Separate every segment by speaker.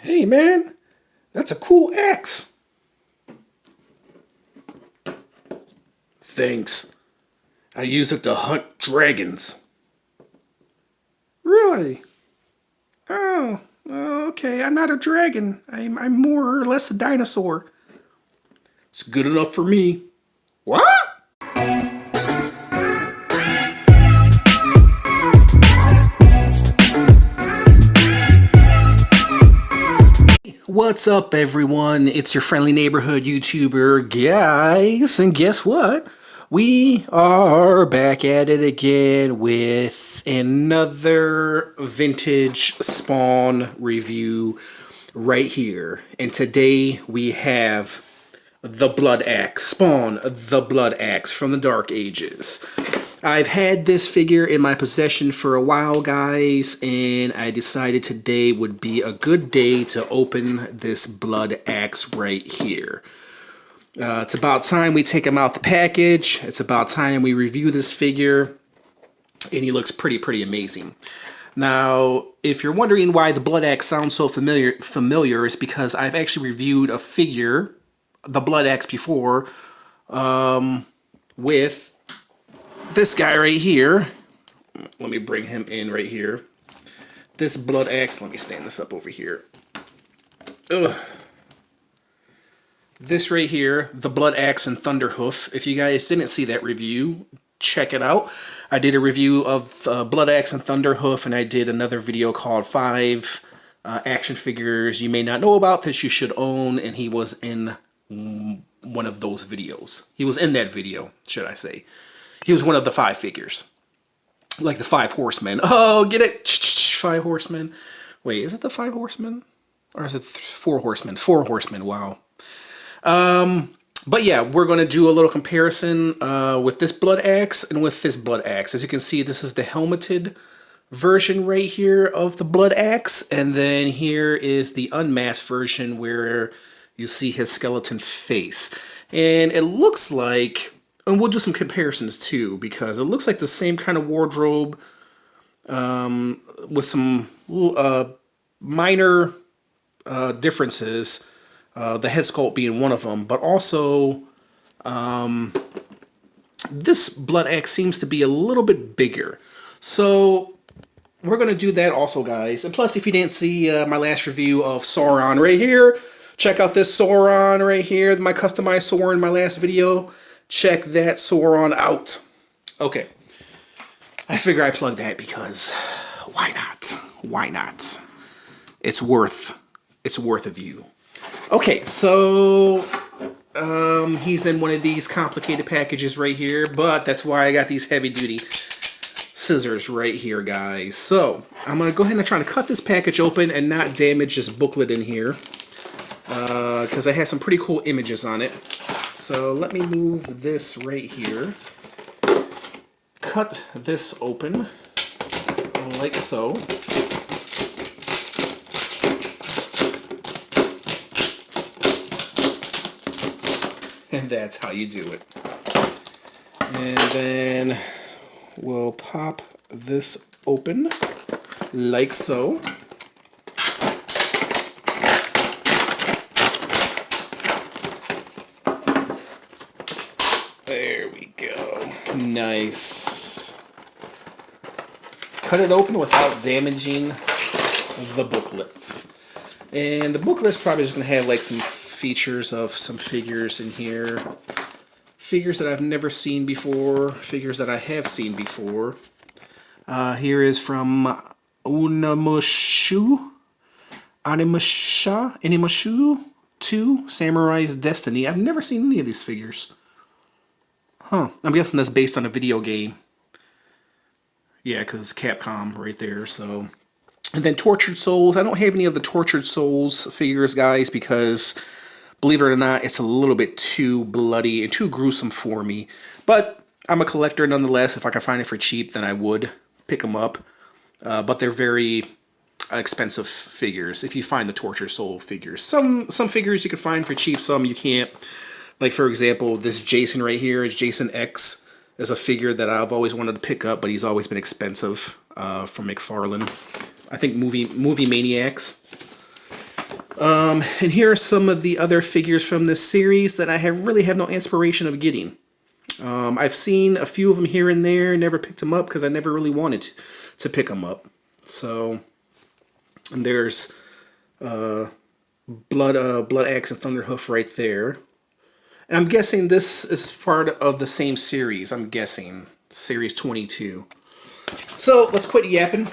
Speaker 1: Hey man, that's a cool axe. Thanks. I use it to hunt dragons. Really? Oh, okay. I'm not a dragon. I'm more or less a dinosaur. It's good enough for me. What? What's up, everyone? It's your friendly neighborhood YouTuber, guys. And guess what? We are back at it again with another vintage Spawn review right here. And today we have the Bloodaxe, Spawn, the Bloodaxe from the Dark Ages. I've had this figure in my possession for a while, guys, and I decided today would be a good day to open this Bloodaxe right here. It's about time we take him out the package. It's about time we review this figure, and he looks pretty amazing. Now, if you're wondering why the Bloodaxe sounds so familiar, it's because I've actually reviewed a figure, the Bloodaxe, before, with this guy right here. Let me bring him in right here. This Bloodaxe, let me stand this up over here. Ugh. This right here, the Bloodaxe and Thunderhoof. If you guys didn't see that review, check it out. I did a review of Bloodaxe and Thunderhoof, and I did another video called 5 action figures you may not know about that you should own, and he was in one of those videos. He was in that video, should I say. He was one of the 5 figures. Like the 5 horsemen. Oh, get it? 5 horsemen. Wait, is it the 5 horsemen? Or is it 4 horsemen? 4 horsemen, wow. But yeah, we're going to do a little comparison with this Bloodaxe and with this Bloodaxe. As you can see, this is the helmeted version right here of the Bloodaxe. And then here is the unmasked version where you see his skeleton face. And it looks like... And we'll do some comparisons too, because it looks like the same kind of wardrobe with some minor differences, the head sculpt being one of them, but also this Bloodaxe seems to be a little bit bigger. So we're going to do that also, guys. And plus, if you didn't see my last review of Sauron right here, check out this Sauron right here, my customized Sauron in my last video. Check that Sauron out. Okay. I figure I plugged that because why not? Why not? It's worth a view. Okay, so he's in one of these complicated packages right here, but that's why I got these heavy duty scissors right here, guys. So I'm gonna go ahead and try to cut this package open and not damage this booklet in here, because it has some pretty cool images on it. So let me move this right here, cut this open, like so. And that's how you do it. And then we'll pop this open, like so. There we go. Nice. Cut it open without damaging the booklet. And the booklet's probably just going to have like some features of some figures in here. Figures that I've never seen before. Figures that I have seen before. Here is from Animashu 2, Samurai's Destiny. I've never seen any of these figures. Huh. I'm guessing that's based on a video game. Yeah, because it's Capcom right there, so... And then Tortured Souls. I don't have any of the Tortured Souls figures, guys, because, believe it or not, it's a little bit too bloody and too gruesome for me. But I'm a collector nonetheless. If I can find it for cheap, then I would pick them up. But they're very expensive figures if you find the Tortured Soul figures. Some figures you can find for cheap, some you can't. Like, for example, this Jason right here is Jason X. Is a figure that I've always wanted to pick up, but he's always been expensive from McFarlane. I think Movie Maniacs. And here are some of the other figures from this series that I really have no inspiration of getting. I've seen a few of them here and there, never picked them up because I never really wanted to pick them up. So there's Bloodaxe and Thunderhoof right there. And I'm guessing this is part of the same series. I'm guessing series 22. So let's quit yapping.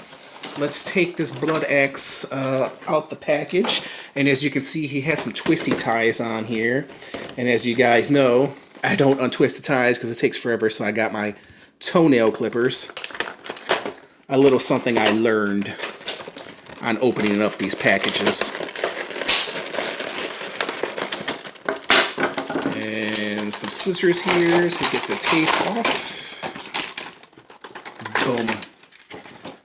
Speaker 1: Let's take this Bloodaxe out the package. And as you can see, he has some twisty ties on here. And as you guys know, I don't untwist the ties because it takes forever, so I got my toenail clippers. A little something I learned on opening up these packages. And some scissors here to get the tape off. Boom.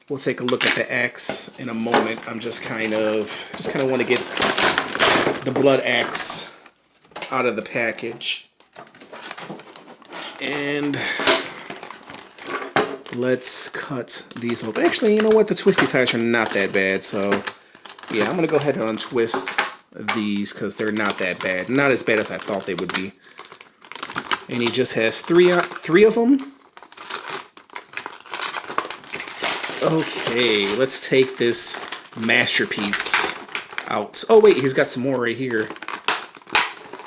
Speaker 1: We'll take a look at the axe in a moment. I'm just kind of want to get the Bloodaxe out of the package. And let's cut these open. Actually, you know what? The twisty ties are not that bad. So, yeah, I'm going to go ahead and untwist these because they're not that bad. Not as bad as I thought they would be. And he just has three of them. Okay, let's take this masterpiece out. Oh, wait, he's got some more right here.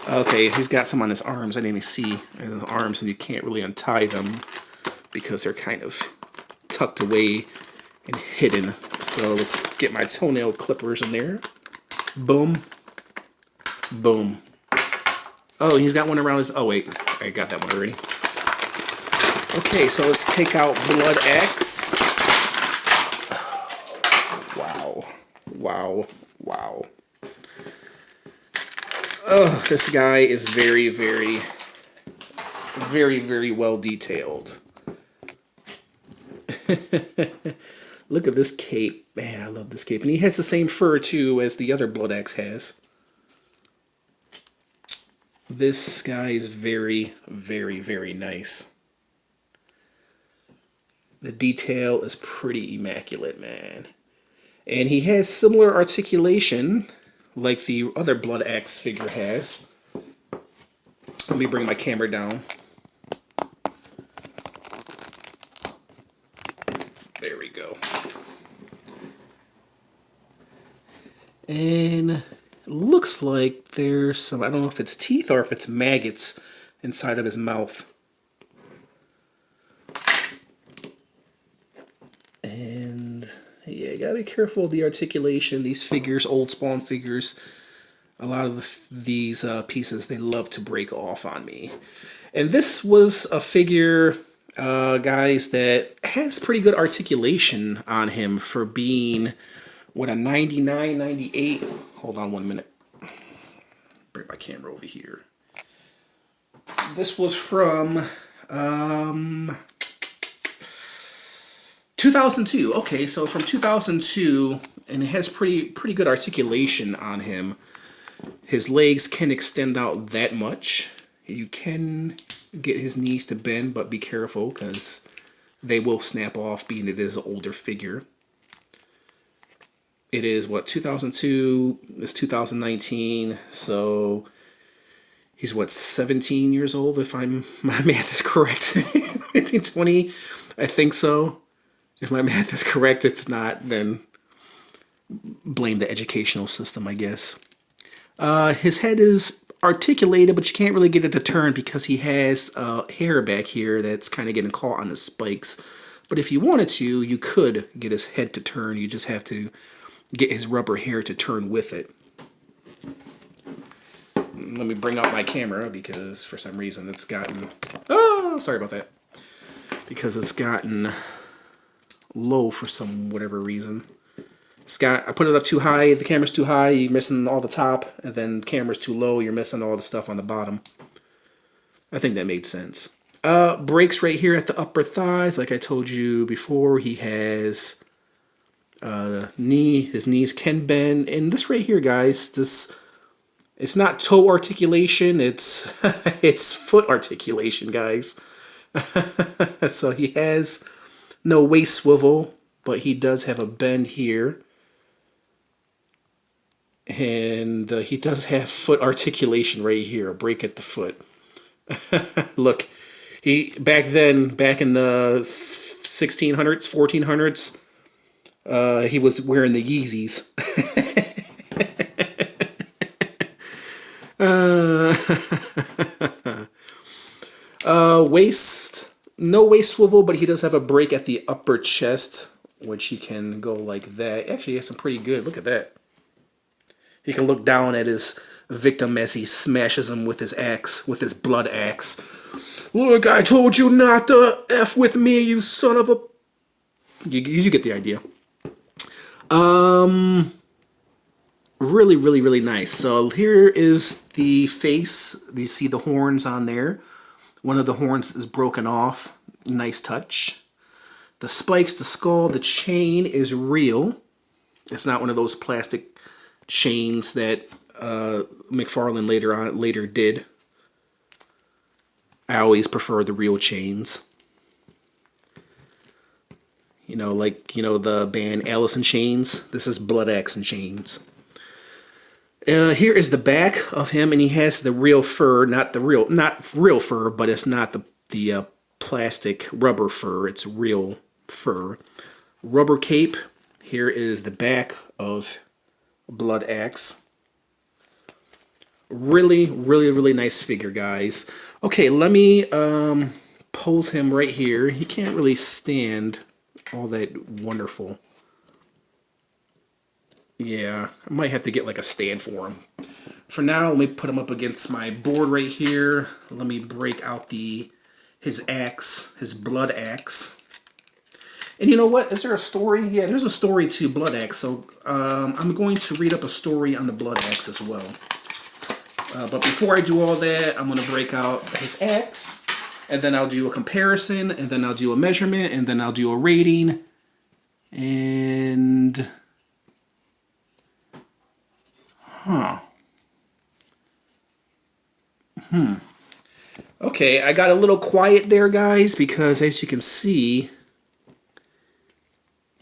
Speaker 1: Okay, he's got some on his arms. I didn't even see his arms, and you can't really untie them because they're kind of tucked away and hidden. So let's get my toenail clippers in there. Boom. Boom. Oh, he's got one around his... Oh, wait. I got that one already. Okay, so let's take out Bloodaxe. Wow. Wow. Wow. Oh, this guy is very, very, very, very well detailed. Look at this cape. Man, I love this cape. And he has the same fur, too, as the other Bloodaxe has. This guy is very, very, very nice. The detail is pretty immaculate, man. And he has similar articulation like the other Bloodaxe figure has. Let me bring my camera down. There we go. And it looks like there's some, I don't know if it's teeth or if it's maggots inside of his mouth. And yeah, you gotta be careful of the articulation. These figures, old Spawn figures, a lot of these pieces, they love to break off on me. And this was a figure, guys, that has pretty good articulation on him for being, what, a 99, 98? Hold on 1 minute. Bring my camera over here. This was from 2002. Okay, so from 2002, and it has pretty good articulation on him. His legs can extend out that much. You can get his knees to bend, but be careful because they will snap off, being it is an older figure. It is, what, 2002, it's 2019, so he's, what, 17 years old, if my math is correct. 19, 20, I think so. If my math is correct, if not, then blame the educational system, I guess. His head is articulated, but you can't really get it to turn because he has hair back here that's kind of getting caught on the spikes. But if you wanted to, you could get his head to turn. You just have to get his rubber hair to turn with it. Let me bring out my camera because for some reason it's gotten... Oh, sorry about that. Because it's gotten low for some whatever reason. I put it up too high, the camera's too high, you're missing all the top, and then the camera's too low, you're missing all the stuff on the bottom. I think that made sense. Breaks right here at the upper thighs, like I told you before. He has his knees can bend, and this right here, guys, it's not toe articulation, it's it's foot articulation, guys. So he has no waist swivel, but he does have a bend here. And he does have foot articulation right here, a break at the foot. Look, he back in the 1600s, 1400s, he was wearing the Yeezys. Waist, no waist swivel, but he does have a break at the upper chest, which he can go like that. Actually, he has some pretty good. Look at that. He can look down at his victim as he smashes him with his axe, with his blood axe. Look, I told you not to F with me, you son of a... You get the idea. Really, really, really nice. So here is the face. You see the horns on there. One of the horns is broken off. Nice touch. The spikes, the skull, the chain is real. It's not one of those plastic chains that McFarlane later did. I always prefer the real chains. You know, like, you know, the band Alice in Chains. This is Bloodaxe and Chains. Here is the back of him, and he has the real fur, not real fur, but it's not the plastic rubber fur. It's real fur. Rubber cape. Here is the back of Bloodaxe. Really, really, really nice figure, guys. Okay, let me pose him right here. He can't really stand all that wonderful. Yeah, I might have to get like a stand for him. For now, let me put him up against my board right here. Let me break out his axe, his Bloodaxe. And you know what? Is there a story? Yeah, there's a story to Bloodaxe. So I'm going to read up a story on the Bloodaxe as well. But before I do all that, I'm going to break out his axe. And then I'll do a comparison. And then I'll do a measurement. And then I'll do a rating. And... Okay, I got a little quiet there, guys, because as you can see,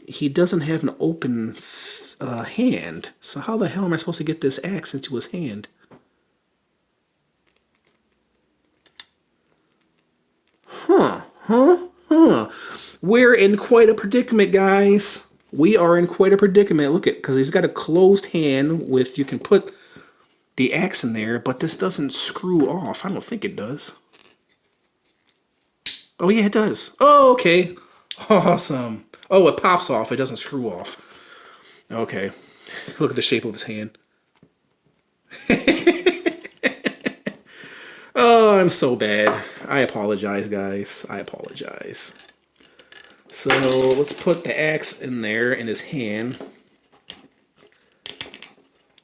Speaker 1: he doesn't have an open hand. So how the hell am I supposed to get this axe into his hand? We're in quite a predicament, guys. We are in quite a predicament. Look at, because he's got a closed hand with, you can put the axe in there, but this doesn't screw off. I don't think it does. Oh, yeah, it does. Oh, okay. Awesome. Oh, it pops off. It doesn't screw off. Okay. Look at the shape of his hand. Oh, I'm so bad. I apologize, guys. I apologize. So let's put the axe in there in his hand.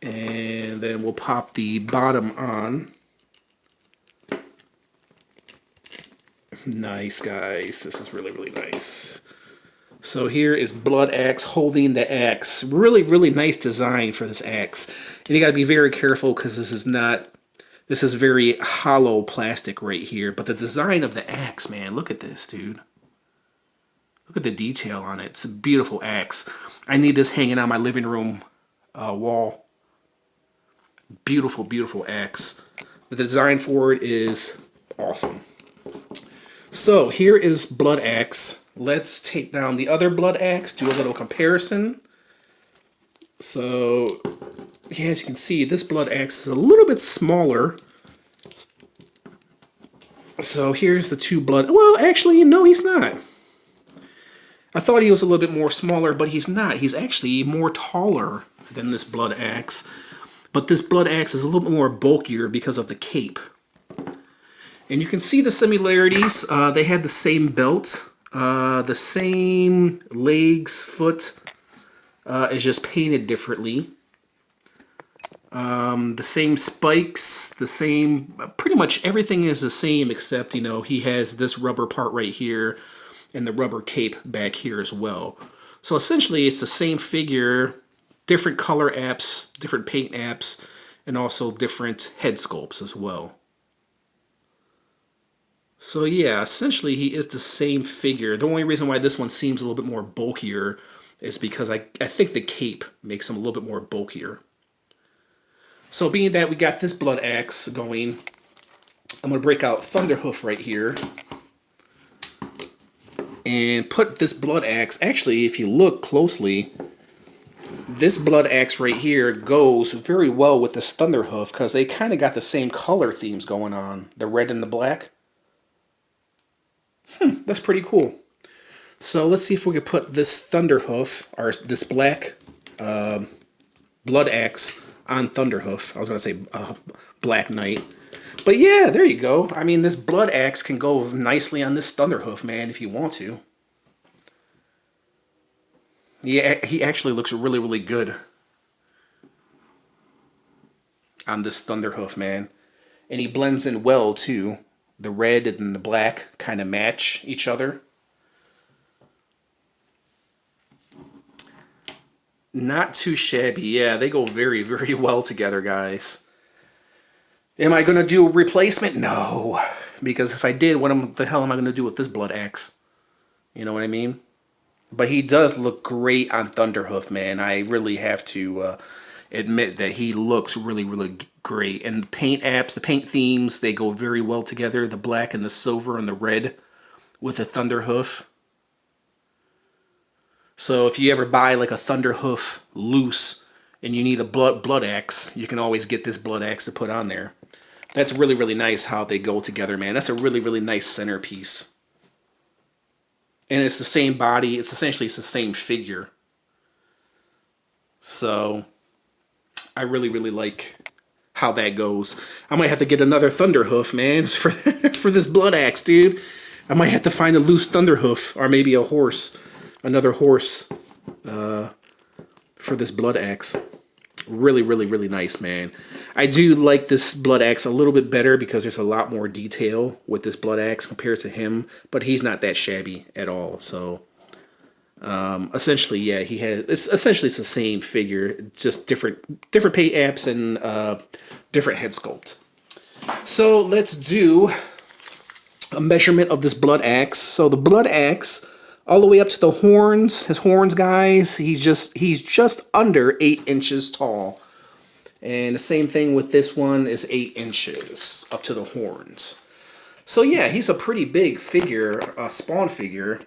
Speaker 1: And then we'll pop the bottom on. Nice, guys. This is really, really nice. So here is Bloodaxe holding the axe. Really, really nice design for this axe. And you got to be very careful because this is very hollow plastic right here. But the design of the axe, man, look at this, dude. Look at the detail on it. It's a beautiful axe. I need this hanging on my living room wall. Beautiful, beautiful axe. The design for it is awesome. So here is Bloodaxe. Let's take down the other Bloodaxe, do a little comparison. So, yeah, as you can see, this Bloodaxe is a little bit smaller. So here's the two well, actually, no, he's not. I thought he was a little bit more smaller, but he's not. He's actually more taller than this Bloodaxe. But this Bloodaxe is a little bit more bulkier because of the cape. And you can see the similarities. They have the same belt, the same legs, foot is just painted differently. The same spikes, the same, pretty much everything is the same except, you know, he has this rubber part right here and the rubber cape back here as well. So essentially it's the same figure, different color apps, different paint apps, and also different head sculpts as well. So yeah, essentially he is the same figure. The only reason why this one seems a little bit more bulkier is because I think the cape makes him a little bit more bulkier. So being that we got this Bloodaxe going, I'm going to break out Thunderhoof right here. And put this Bloodaxe, actually, if you look closely, this Bloodaxe right here goes very well with this Thunderhoof because they kind of got the same color themes going on. The red and the black. That's pretty cool. So let's see if we can put this Thunderhoof, or this black Bloodaxe on Thunderhoof. I was going to say Black Knight. But yeah, there you go. I mean, this Bloodaxe can go nicely on this Thunderhoof, man, if you want to. Yeah, he actually looks really, really good on this Thunderhoof, man. And he blends in well, too. The red and the black kind of match each other. Not too shabby. Yeah, they go very, very well together, guys. Am I going to do a replacement? No. Because if I did, what the hell am I going to do with this Bloodaxe? You know what I mean? But he does look great on Thunderhoof, man. I really have to admit that he looks really, really great. And the paint apps, the paint themes, they go very well together. The black and the silver and the red with the Thunderhoof. So if you ever buy like a Thunderhoof loose and you need a Bloodaxe, you can always get this Bloodaxe to put on there. That's really, really nice how they go together, man. That's a really, really nice centerpiece. And it's the same body. It's the same figure. So I really, really like how that goes. I might have to get another Thunderhoof, man, for this Bloodaxe, dude. I might have to find a loose Thunderhoof or maybe a horse, another horse for this Bloodaxe. Really, really, really nice, man. I do like this Bloodaxe a little bit better because there's a lot more detail with this Bloodaxe compared to him, but he's not that shabby at all. So, essentially, yeah, it's the same figure, just different paint apps and different head sculpt. So let's do a measurement of this Bloodaxe. So the Bloodaxe, all the way up to the horns, his horns, guys, he's just under 8 inches tall. And the same thing with this one is 8 inches up to the horns. So yeah, he's a pretty big figure, a Spawn figure,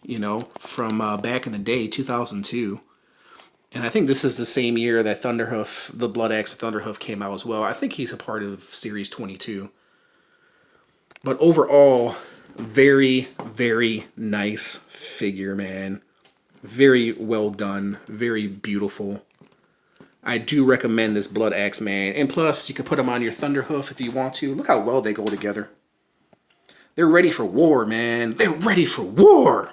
Speaker 1: you know, from back in the day, 2002. And I think this is the same year that Thunderhoof, the Bloodaxe Thunderhoof came out as well. I think he's a part of Series 22. But overall, very, very nice figure, man. Very well done. Very beautiful. I do recommend this Bloodaxe, man. And plus, you can put them on your Thunderhoof if you want to. Look how well they go together. They're ready for war, man. They're ready for war.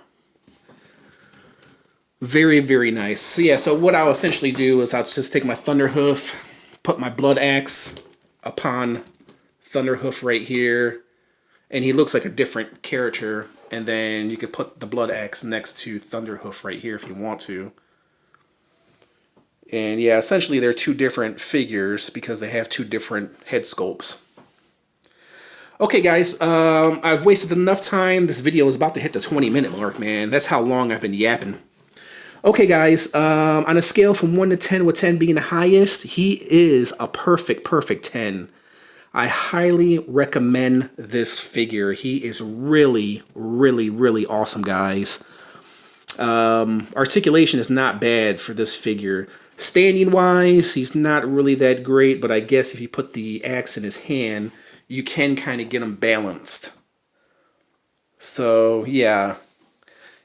Speaker 1: Very, very nice. So yeah, so what I'll essentially do is I'll just take my Thunderhoof, put my Bloodaxe upon Thunderhoof right here. And he looks like a different character. And then you could put the Bloodaxe next to Thunderhoof right here if you want to. And yeah, essentially they're two different figures because they have two different head sculpts. Okay, guys, I've wasted enough time. This video is about to hit the 20-minute mark, man. That's how long I've been yapping. Okay, guys, on a scale from 1 to 10, with 10 being the highest, he is a perfect 10. I highly recommend this figure. He is really, really, really awesome, guys. Articulation is not bad for this figure. Standing wise, he's not really that great, but I guess if you put the axe in his hand, you can kind of get him balanced. So yeah,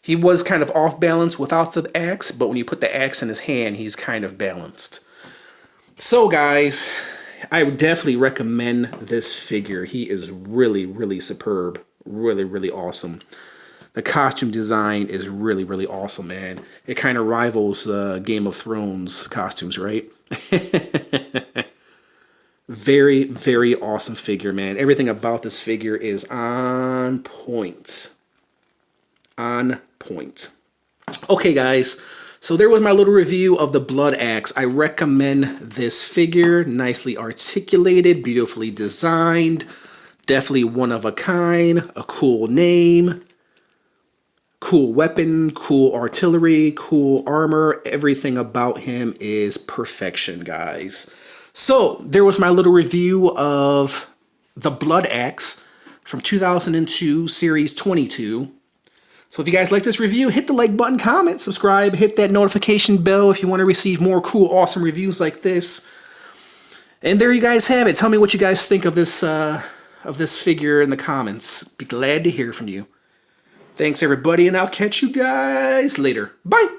Speaker 1: he was kind of off balance without the axe, but when you put the axe in his hand, he's kind of balanced. So guys, I would definitely recommend this figure. He is really, really superb. Really, really awesome. The costume design is really, really awesome, man. It kind of rivals Game of Thrones costumes, right? Very, very awesome figure, man. Everything about this figure is on point. On point. Okay, guys. So there was my little review of the Bloodaxe. I recommend this figure. Nicely articulated, beautifully designed. Definitely one of a kind. A cool name. Cool weapon, cool artillery, cool armor. Everything about him is perfection, guys. So there was my little review of the Bloodaxe from 2002, Series 22. So if you guys like this review, hit the like button, comment, subscribe, hit that notification bell if you want to receive more cool, awesome reviews like this. And there you guys have it. Tell me what you guys think of this figure in the comments. Be glad to hear from you. Thanks everybody, and I'll catch you guys later. Bye!